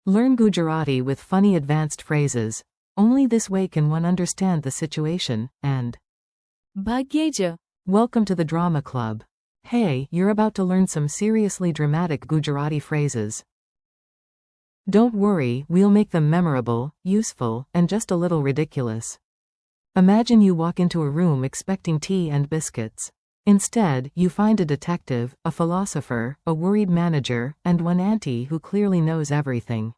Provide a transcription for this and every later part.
Learn Gujarati with funny advanced phrases. Only this way can one understand the situation, and ભાગ્યે. welcome to the drama club. Hey, you're about to learn some seriously dramatic Gujarati phrases. Don't worry, we'll make them memorable, useful, and just a little ridiculous. Imagine you walk into a room expecting tea and biscuits. Instead, you find a detective, a philosopher, a worried manager, and one auntie who clearly knows everything.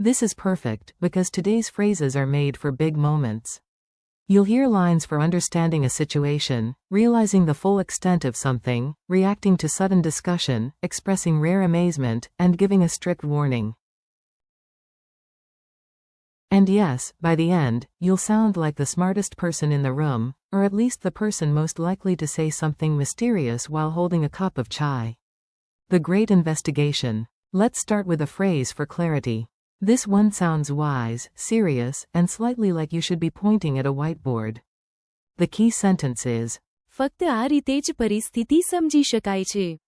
This is perfect, because today's phrases are made for big moments. You'll hear lines for understanding a situation, realizing the full extent of something, reacting to sudden discussion, expressing rare amazement, and giving a strict warning. And yes, by the end, you'll sound like the smartest person in the room, or at least the person most likely to say something mysterious while holding a cup of chai. The Great Investigation. Let's start with a phrase for clarity. This one sounds wise, serious, and slightly like you should be pointing at a whiteboard. The key sentence is, ફક્ત આ રીતે જ પરિસ્થિતિ સમજી શકાય છે.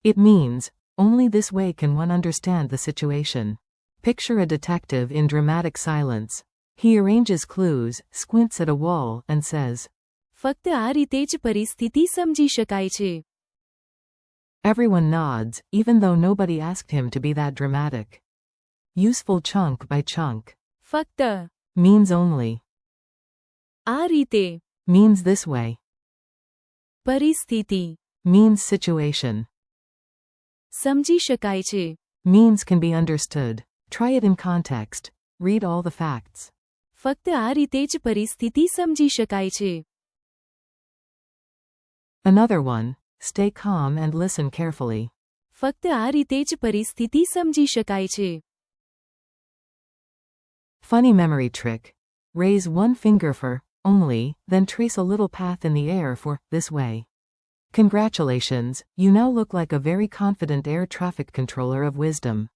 It means, only this way can one understand the situation. Picture a detective in dramatic silence. He arranges clues, squints at a wall, and says, ફક્ત આ રીતે જ પરિસ્થિતિ સમજી શકાય છે. Everyone nods, even though nobody asked him to be that dramatic. Useful chunk by chunk. ફક્ત Means only. આ રીતે Means this way. પરિસ્થિતિ Means situation. સમજી શકાય છે. Means can be understood. Try it in context. Read all the facts. ફક્ત આ રીતે જ પરિસ્થિતિ સમજી શકાય છે. Another one. Stay calm and listen carefully. ફક્ત આ રીતે જ પરિસ્થિતિ સમજી શકાય છે. Funny memory trick. Raise one finger for only, then trace a little path in the air for this way. Congratulations, you now look like a very confident air traffic controller of wisdom.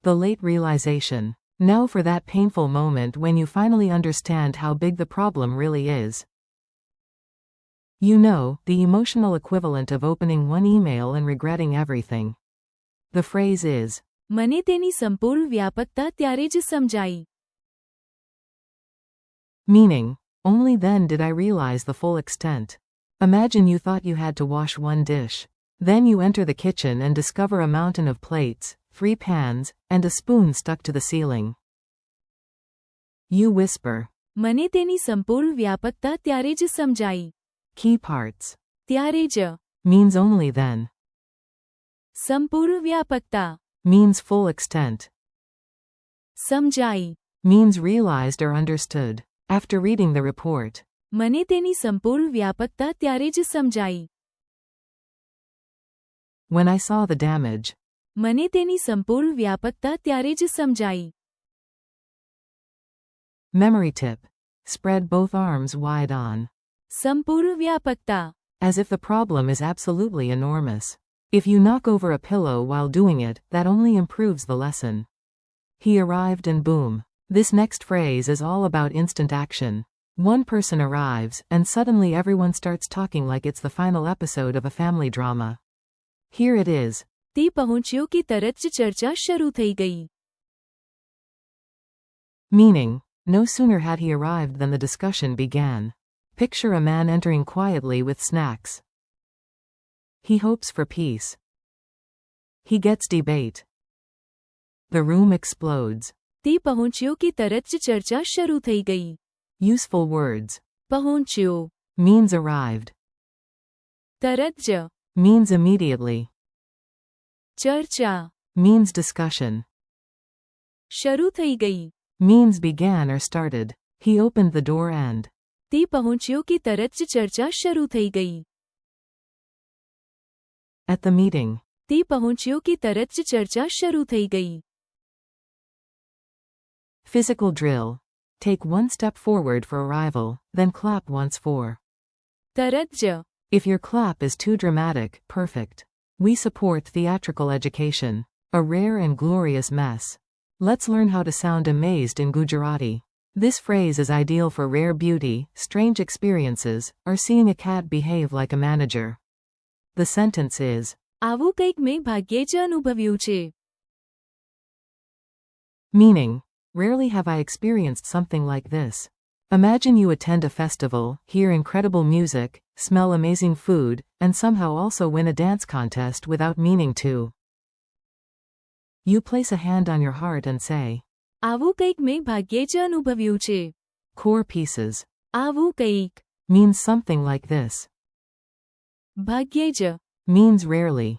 The late realization. Now for that painful moment when you finally understand how big the problem really is. You know, the emotional equivalent of opening one email and regretting everything. The phrase is, મને તેની સંપૂર્ણ વ્યાપકતા ત્યારે જ સમજાઈ. meaning, only then did I realize the full extent. Imagine you thought you had to wash one dish. Then you enter the kitchen and discover a mountain of plates, 3 pans, and a spoon stuck to the ceiling. You whisper. મને તેની સંપૂર્ણ વ્યાપકતા ત્યારે જ સમજાઈ. Key parts. ત્યારે જ Means only then. સંપૂર્ણ વ્યાપકતા Means full extent. સમજાઈ Means realized or understood. After reading the report. મને તેની સંપૂર્ણ વ્યાપકતા ત્યારે જ સમજાઈ. When I saw the damage. મને તેની સંપૂર્ણ વ્યાપકતા ત્યારે જ સમજાઈ. Memory tip. Spread both arms wide on. સંપૂર્ણ વ્યાપકતા As if the problem is absolutely enormous. If you knock over a pillow while doing it, that only improves the lesson. He arrived and boom. This next phrase is all about instant action. One person arrives, and suddenly everyone starts talking like it's the final episode of a family drama. Here it is. તે પહોંચ્યો કે તરત જ ચર્ચા શરૂ થઈ ગઈ. Meaning, no sooner had he arrived than the discussion began. Picture a man entering quietly with snacks. He hopes for peace. He gets debate. The room explodes. તે પહોંચ્યો કે તરત જ ચર્ચા શરૂ થઈ ગઈ. Useful words. પહોંચ્યો Means arrived. તરત જ Means immediately. ચર્ચા Means discussion. શરૂ થઈ ગઈ. Means began or started. He opened the door and. તે પહોંચ્યો કે તરત જ ચર્ચા શરૂ થઈ ગઈ. At the meeting. તે પહોંચ્યો કે તરત જ ચર્ચા શરૂ થઈ ગઈ. Physical drill. Take one step forward for arrival, then clap once for. તરત જ If your clap is too dramatic, perfect. We support theatrical education. A rare and glorious mess. Let's learn how to sound amazed in Gujarati. This phrase is ideal for rare beauty, strange experiences, or seeing a cat behave like a manager. The sentence is, આવું કંઈક મેં ભાગ્યે જ અનુભવ્યું છે. Meaning, rarely have I experienced something like this. Imagine you attend a festival, hear incredible music, smell amazing food, and somehow also win a dance contest without meaning to. You place a hand on your heart and say, આવું કંઈક મેં ભાગ્યે જ અનુભવ્યું છે. core pieces, આવું કંઈક. means something like this. ભાગ્યે જ. Means rarely.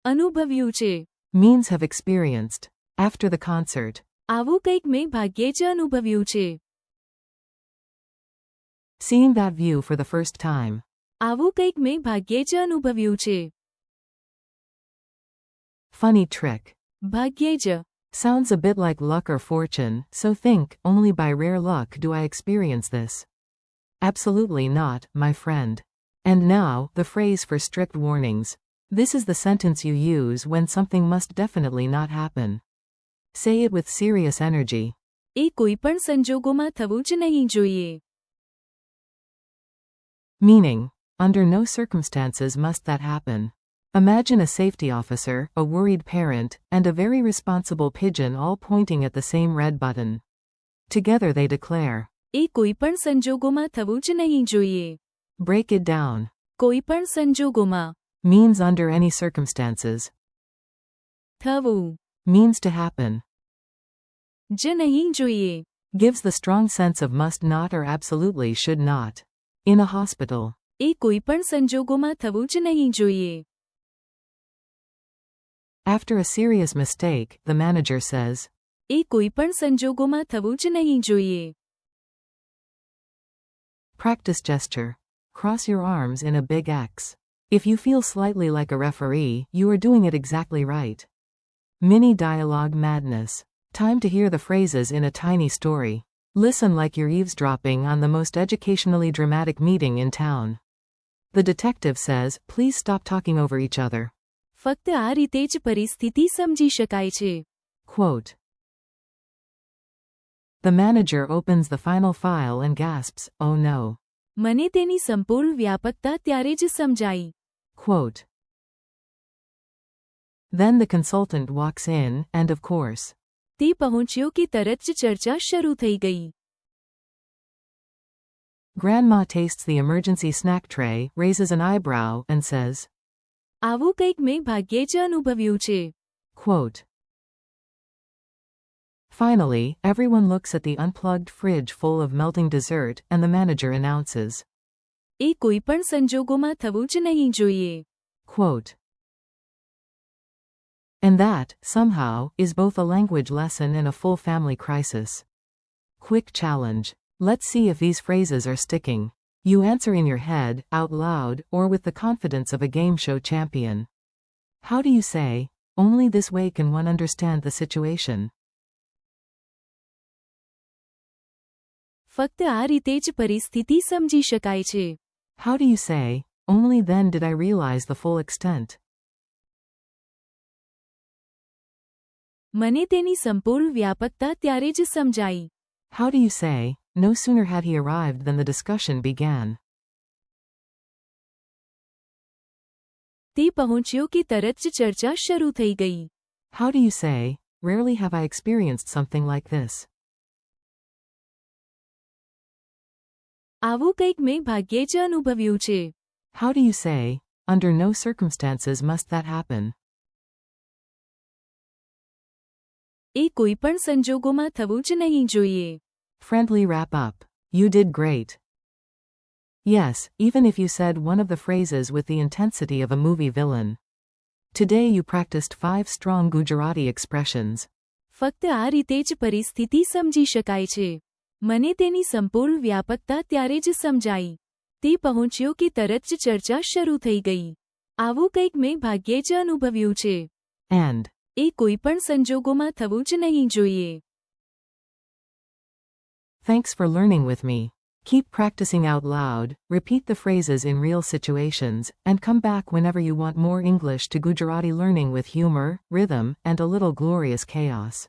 અનુભવ્યું છે. Means have experienced. After the concert. આવું કંઈક મેં ભાગ્યે જ અનુભવ્યું છે. Seeing that view for the first time. આવું કંઈક મેં ભાગ્યે જ અનુભવ્યું છે. Funny trick. ભાગ્યે જ. Sounds a bit like luck or fortune, so think, only by rare luck do I experience this. Absolutely not, my friend. And now, the phrase for strict warnings. This is the sentence you use when something must definitely not happen. Say it with serious energy. એ કોઈપણ સંજોગોમાં થવું જ નહીં જોઈએ. Meaning, under no circumstances must that happen. Imagine a safety officer, a worried parent, and a very responsible pigeon all pointing at the same red button. Together they declare. એ કોઈપણ સંજોગોમાં થવું જ નહીં જોઈએ. Break it down. કોઈપણ સંજોગોમાં. Means under any circumstances. થવું. Means to happen. જ નહીં જોઈએ. Gives the strong sense of must not or absolutely should not. In a hospital. એ કોઈપણ સંજોગોમાં થવું જ નહીં જોઈએ. After a serious mistake, the manager says. એ કોઈપણ સંજોગોમાં થવું જ નહીં જોઈએ. Practice gesture. Cross your arms in a big X. If you feel slightly like a referee, you are doing it exactly right. Mini dialogue madness. Time to hear the phrases in a tiny story. Listen like you're eavesdropping on the most educationally dramatic meeting in town. The detective says, please stop talking over each other. ફક્ત આ રીતે જ પરિસ્થિતિ સમજી શકાય છે. Quote. The manager opens the final file and gasps, oh no. મને તેની સંપૂર્ણ વ્યાપકતા ત્યારે જ સમજાઈ. Quote. Then the consultant walks in, and of course. તે પહોંચ્યો કે તરત જ ચર્ચા શરૂ થઈ ગઈ. Grandma tastes the emergency snack tray, raises an eyebrow, and says. આવું કંઈક મેં ભાગ્યે જ અનુભવ્યું છે. Quote. Finally, everyone looks at the unplugged fridge full of melting dessert, and the manager announces. એ કોઈપણ સંજોગોમાં થવું જ નહીં જોઈએ. Quote. And that, somehow, is both a language lesson and a full family crisis. Quick challenge. Let's see if these phrases are sticking. You answer in your head, out loud, or with the confidence of a game show champion. How do you say, only this way can one understand the situation? ફક્ત આ રીતે જ પરિસ્થિતિ સમજી શકાય છે. How do you say, only then did I realize the full extent? મને તેની સંપૂર્ણ વ્યાપકતા ત્યારે જ સમજાઈ. How do you say, no sooner had he arrived than the discussion began? તે પહોંચ્યો કે તરત જ ચર્ચા શરૂ થઈ ગઈ. How do you say, rarely have I experienced something like this? આવું કંઈક મેં ભાગ્યે જ અનુભવ્યું છે. How do you say, under no circumstances must that happen? એ કોઈપણ સંજોગોમાં થવું જ નહીં જોઈએ. Friendly wrap up. You did great. Yes, even if you said one of the phrases with the intensity of a movie villain. Today you practiced 5 strong Gujarati expressions. ફક્ત આ રીતે જ પરિસ્થિતિ સમજી શકાય છે. મને તેની સંપૂર્ણ વ્યાપકતા ત્યારે જ સમજાઈ. તે પહોંચ્યો કે તરત જ ચર્ચા શરૂ થઈ ગઈ. આવું કંઈક મેં ભાગ્યે જ અનુભવ્યું છે. And. એ કોઈપણ સંજોગોમાં થવું જ નહીં જોઈએ. Thanks for learning with me. Keep practicing out loud, repeat the phrases in real situations, and come back whenever you want more English to Gujarati learning with humor, rhythm, and a little glorious chaos.